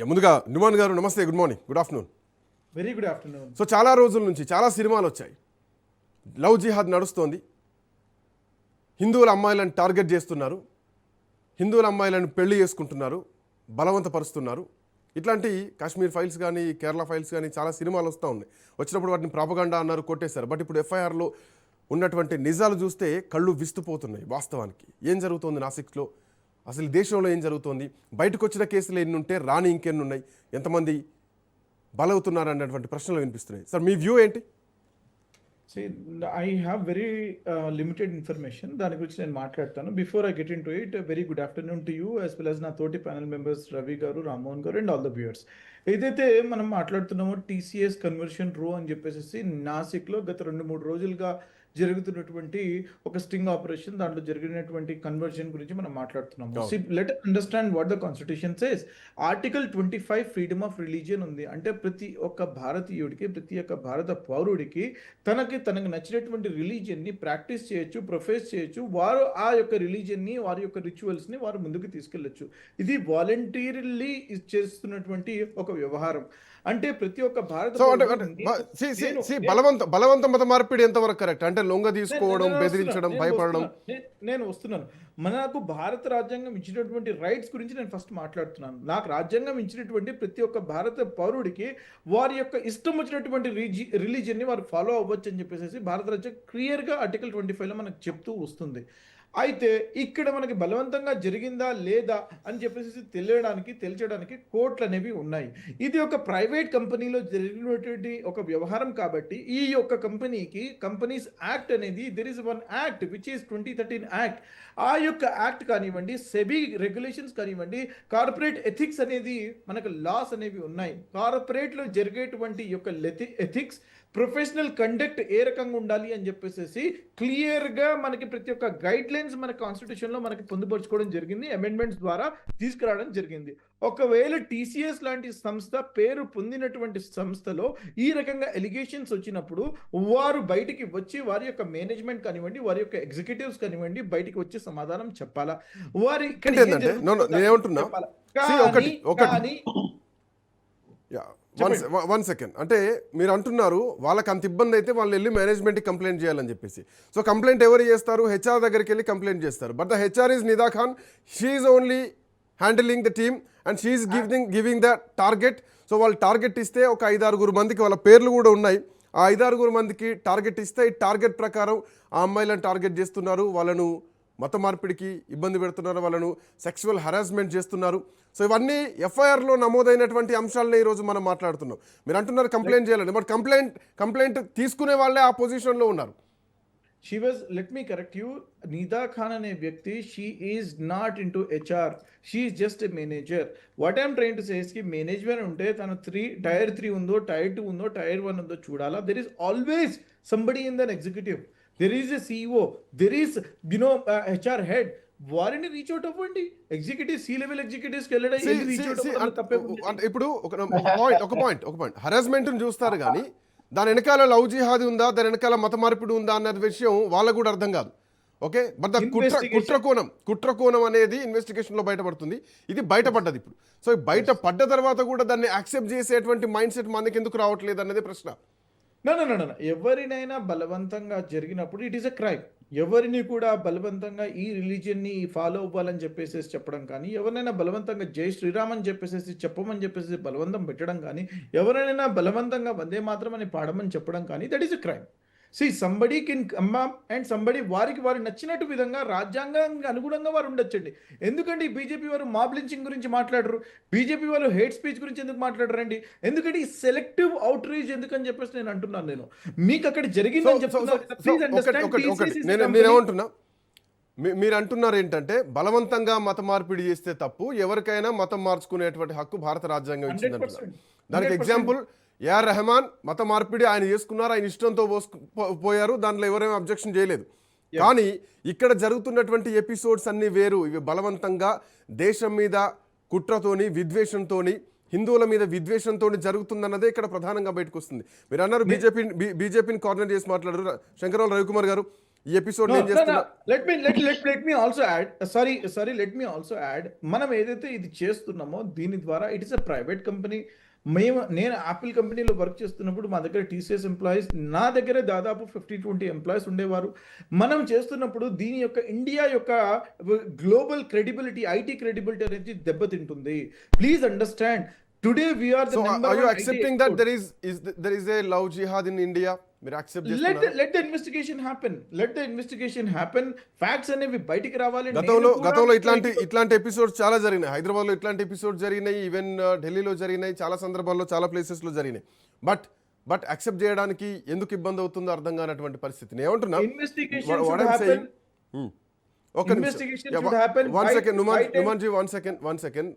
ముందుగా నుమాన్ గారు నమస్తే, good morning, good afternoon. Very good afternoon. So చాలా రోజుల నుంచి చాలా సినిమాలు వచ్చాయి. లవ్ జిహాద్ నడుస్తోంది. హిందువుల అమ్మాయిలను టార్గెట్ చేస్తున్నారు, హిందువుల అమ్మాయిలను పెళ్లి చేసుకుంటున్నారు, బలవంతపరుస్తున్నారు. ఇట్లాంటి కాశ్మీర్ ఫైల్స్ కానీ కేరళ ఫైల్స్ కానీ చాలా సినిమాలు వస్తూ ఉన్నాయి. వచ్చినప్పుడు వాటిని ప్రాపగండా అన్నారు, కొట్టేశారు. బట్ ఇప్పుడు ఎఫ్ఐఆర్లో ఉన్నటువంటి నిజాలు చూస్తే కళ్ళు విస్తుపోతున్నాయి. వాస్తవానికి ఏం జరుగుతోంది నాసిక్లో, అసలు దేశంలో ఏం జరుగుతోంది, బయటకు వచ్చిన కేసులు ఎన్ని ఉంటే రాని ఇంకెన్ని ఉన్నాయి, ఎంతమంది బలవుతున్నారు అన్నటువంటి ప్రశ్నలు వినిపిస్తున్నాయి. సార్ మీ వ్యూ ఏంటి? See, I have very limited information. దాని గురించి నేను మాట్లాడతాను. Before I get in to it, very good afternoon to you as well as నా తోటి ప్యానల్ మెంబర్స్ రవి గారు, రామ్మోహన్ గారు అండ్ ఆల్ ద వ్యూయర్స్. ఏదైతే మనం మాట్లాడుతున్నామో టీసీఎస్ కన్వర్షన్ రో అని చెప్పేసి నాసిక్లో గత 2-3 రోజులుగా జరుగుతున్నటువంటి ఒక స్టింగ్ ఆపరేషన్, దాంట్లో జరిగినటువంటి కన్వర్షన్ గురించి మనం మాట్లాడుతున్నాము. Let us understand what the constitution says. Article 25 freedom of religion ఉంది. అంటే ప్రతి ఒక్క భారతీయుడికి, ప్రతి ఒక్క భారత పౌరుడికి తనకు నచ్చినటువంటి రిలీజియన్ని ప్రాక్టీస్ చేయొచ్చు, ప్రొఫెస్ చేయొచ్చు. వారు ఆ యొక్క రిలీజియన్ని, వారి యొక్క రిచువల్స్ని వారు ముందుకు తీసుకెళ్లొచ్చు. ఇది వాలంటీర్లీ చేస్తున్నటువంటి ఒక వ్యవహారం. అంటే ప్రతి ఒక్క భారత బలవంత మత మార్పిడి ఎంతవరకు కరెక్ట్? అంటే లొంగ తీసుకోవడం, బెదిరించడం, భయపడడం. నేను వస్తున్నాను. మనకు భారత రాజ్యాంగం ఇచ్చినటువంటి రైట్స్ గురించి నేను ఫస్ట్ మాట్లాడుతున్నాను. నాకు రాజ్యాంగం ఇచ్చినటువంటి ప్రతి ఒక్క భారత పౌరుడికి వారి యొక్క ఇష్టం వచ్చినటువంటి రిలీజియన్ని వారు ఫాలో అవ్వచ్చు అని చెప్పేసి భారత రాజ్యాంగం క్లియర్గా ఆర్టికల్ 25లో మనకు చెప్తూ వస్తుంది. అయితే ఇక్కడ మనకి బలవంతంగా జరిగిందా లేదా అని చెప్పేసి తెలియడానికి కోర్టులు అనేవి ఉన్నాయి. ఇది ఒక ప్రైవేట్ కంపెనీలో జరిగినటువంటి ఒక వ్యవహారం కాబట్టి ఈ యొక్క కంపెనీకి కంపెనీస్ యాక్ట్ అనేది, there is one act which is 2013 act. ఆ యొక్క యాక్ట్ కానివ్వండి, సెబీ రెగ్యులేషన్స్ కానివ్వండి, కార్పొరేట్ ఎథిక్స్ అనేది మనకు లాస్ అనేవి ఉన్నాయి. కార్పొరేట్లో జరిగేటువంటి యొక్క ఎథిక్స్, ప్రొఫెషనల్ కండక్ట్ ఏ రకంగా ఉండాలి అని చెప్పేసి క్లియర్గా మనకి ప్రతి ఒక్క గైడ్ లైన్స్ మన కాన్స్టిట్యూషన్లో మనకి పొందుపరచుకోవడం జరిగింది, అమెండ్మెంట్స్ ద్వారా తీసుకురావడం జరిగింది. ఒకవేళ టీసీఎస్ లాంటి సంస్థ, పేరు పొందినటువంటి సంస్థలో ఈ రకంగా ఎలిగేషన్స్ వచ్చినప్పుడు వారు బయటికి వచ్చి వారి యొక్క మేనేజ్మెంట్ కానివ్వండి, వారి యొక్క ఎగ్జిక్యూటివ్స్ కానివ్వండి బయటికి వచ్చి సమాధానం చెప్పాలా. వారి వన్ సెకండ్, అంటే మీరు అంటున్నారు వాళ్ళకి అంత ఇబ్బంది అయితే వాళ్ళు వెళ్ళి మేనేజ్మెంట్కి కంప్లైంట్ చేయాలని చెప్పేసి. సో కంప్లైంట్ ఎవరు చేస్తారు? హెచ్ఆర్ దగ్గరికి వెళ్ళి కంప్లైంట్ చేస్తారు. But the HR is Nida Khan, she only handling the team and she giving the target. So వాళ్ళు టార్గెట్ ఇస్తే ఒక 5-6 మందికి, వాళ్ళ పేర్లు కూడా ఉన్నాయి, ఆ 5-6 మందికి టార్గెట్ ఇస్తే ఈ టార్గెట్ ప్రకారం ఆ అమ్మాయిలను టార్గెట్ చేస్తున్నారు, వాళ్ళను మత మార్పిడికి ఇబ్బంది పెడుతున్నారు, వాళ్ళను సెక్సువల్ హరాస్మెంట్ చేస్తున్నారు. సో ఇవన్నీ ఎఫ్ఐఆర్లో నమోదైనటువంటి అంశాలనే ఈరోజు మనం మాట్లాడుతున్నాం. మీరు అంటున్నారు కంప్లైంట్ చేయాలని, బట్ కంప్లైంట్ తీసుకునే వాళ్ళే ఆ పొజిషన్లో ఉన్నారు. She was, let me correct you, Nida Khan అనే వ్యక్తి, she is not into HR, she is just a manager. What I am trying to say is ki management ఉంటే తను tier 3 ఉందో, tier 2 ఉందో, tier 1 ఉందో చూడాలా. There is always somebody in the executive, there is a CEO, there is HR head. వారిని reach out అవ్వండి. Executive, C level ఎగ్జిక్యూటివ్స్కి వెళ్ళడం ఇప్పుడు ఒక పాయింట్ హరాస్మెంట్ చూస్తారు కానీ దాని వెనకాల లవ్ జిహాద్ ఉందా, దాని వెనకాల మత మార్పిడి ఉందా అన్న విషయం వాళ్ళకు కూడా అర్థం కాదు. ఓకే, బట్ కుట్రకోణం అనేది ఇన్వెస్టిగేషన్లో బయటపడుతుంది. ఇది బయటపడ్డది ఇప్పుడు. సో బయటపడ్డ తర్వాత కూడా దాన్ని యాక్సెప్ట్ చేసేటువంటి మైండ్ సెట్ మనకి ఎందుకు రావట్లేదు అనేది ప్రశ్న. ఎవరినైనా బలవంతంగా జరిగినప్పుడు ఇట్ ఈస్ ఎ క్రైమ్. ఎవరిని కూడా బలవంతంగా ఈ రిలీజియన్ని ఫాలో అవ్వాలని చెప్పేసి చెప్పడం కానీ, ఎవరినైనా బలవంతంగా జై శ్రీరామ్ అని చెప్పేసి చెప్పమని చెప్పేసి బలవంతం పెట్టడం కానీ, ఎవరైనా బలవంతంగా వందే మాత్రం అని పాడమని చెప్పడం కానీ, that is a crime. Somebody can come up and somebody వారికి నచ్చినట్టు విధంగా రాజ్యాంగానికి అనుగుణంగా వారు ఉండొచ్చండి. ఎందుకంటే ఈ బీజేపీ వారు మాబ్ లించింగ్ గురించి మాట్లాడరు, బీజేపీ వాళ్ళు హేట్ స్పీచ్ గురించి ఎందుకు మాట్లాడరండి? ఎందుకంటే ఈ సెలెక్టివ్ అవుట్ రీచ్ ఎందుకని చెప్పేసి నేను అంటున్నాను. నేను మీకు అక్కడ జరిగిందని నేనేమంటున్నా, మీరు అంటున్నారు ఏంటంటే బలవంతంగా మత మార్పిడి చేస్తే తప్పు, ఎవరికైనా మతం మార్చుకునేటువంటి హక్కు భారత రాజ్యాంగం ఇచ్చిందంటున్నారు. దానికి ఎగ్జాంపుల్ ఏఆర్ రెహమాన్ మత మార్పిడి ఆయన చేసుకున్నారు, ఆయన ఇష్టంతో పోయారు, దాంట్లో ఎవరేమీ అబ్జెక్షన్ చేయలేదు. కానీ ఇక్కడ జరుగుతున్నటువంటి ఎపిసోడ్స్ అన్నీ వేరు. ఇవి బలవంతంగా దేశం మీద కుట్రతోని, విద్వేషంతోని, హిందువుల మీద విద్వేషంతో జరుగుతుందన్నదే ఇక్కడ ప్రధానంగా బయటకు వస్తుంది. మీరు అన్నారు బీజేపీని కార్నర్ చేసి మాట్లాడారు. శంకరరావు రవికుమార్ గారు, ఈ ఎపిసోడ్ No, నేను no, చేస్తున్నా. no. Let me also add. Sorry. Let me also add. మనం ఏదైతే ఇది చేస్తున్నామో దీని ద్వారా it is a private company. నేను యాపిల్ కంపెనీలో వర్క్ చేస్తున్నప్పుడు మా దగ్గర టీసీఎస్ ఎంప్లాయీస్, నా దగ్గర దాదాపు 50-20 ఎంప్లాయీస్ ఉండేవారు. మనం చేస్తున్నప్పుడు దీని యొక్క ఇండియా యొక్క గ్లోబల్ క్రెడిబిలిటీ, ఐటీ క్రెడిబిలిటీ అనేది దెబ్బతింటుంది. Please understand. Today we are the So number are you accepting that there is a love jihad in India? మీరు యాక్సెప్ట్ చేస్తున్నారా? let the investigation happen. Facts అనేవి బయటికి రావాలి. గతంలో ఇట్లాంటి ఎపిసోడ్స్ చాలా జరిగినాయి. హైదరాబాద్ లో ఇట్లాంటి ఎపిసోడ్స్ జరిగినాయి, ఈవెన్ ఢిల్లీలో జరిగినాయి, చాలా సందర్భాల్లో చాలా ప్లేసెస్ లో జరిగినాయి. బట్ యాక్సెప్ట్ చేయడానికి ఎందుకు ఇబ్బంది అవుతుందో అర్థం కానటువంటి పరిస్థితి. నేను ఏమంటున్నా, Investigation What should I'm happen. saying- ఒక్క నిమిషం. Investigation should happen. One second, Why Numan ji, one second.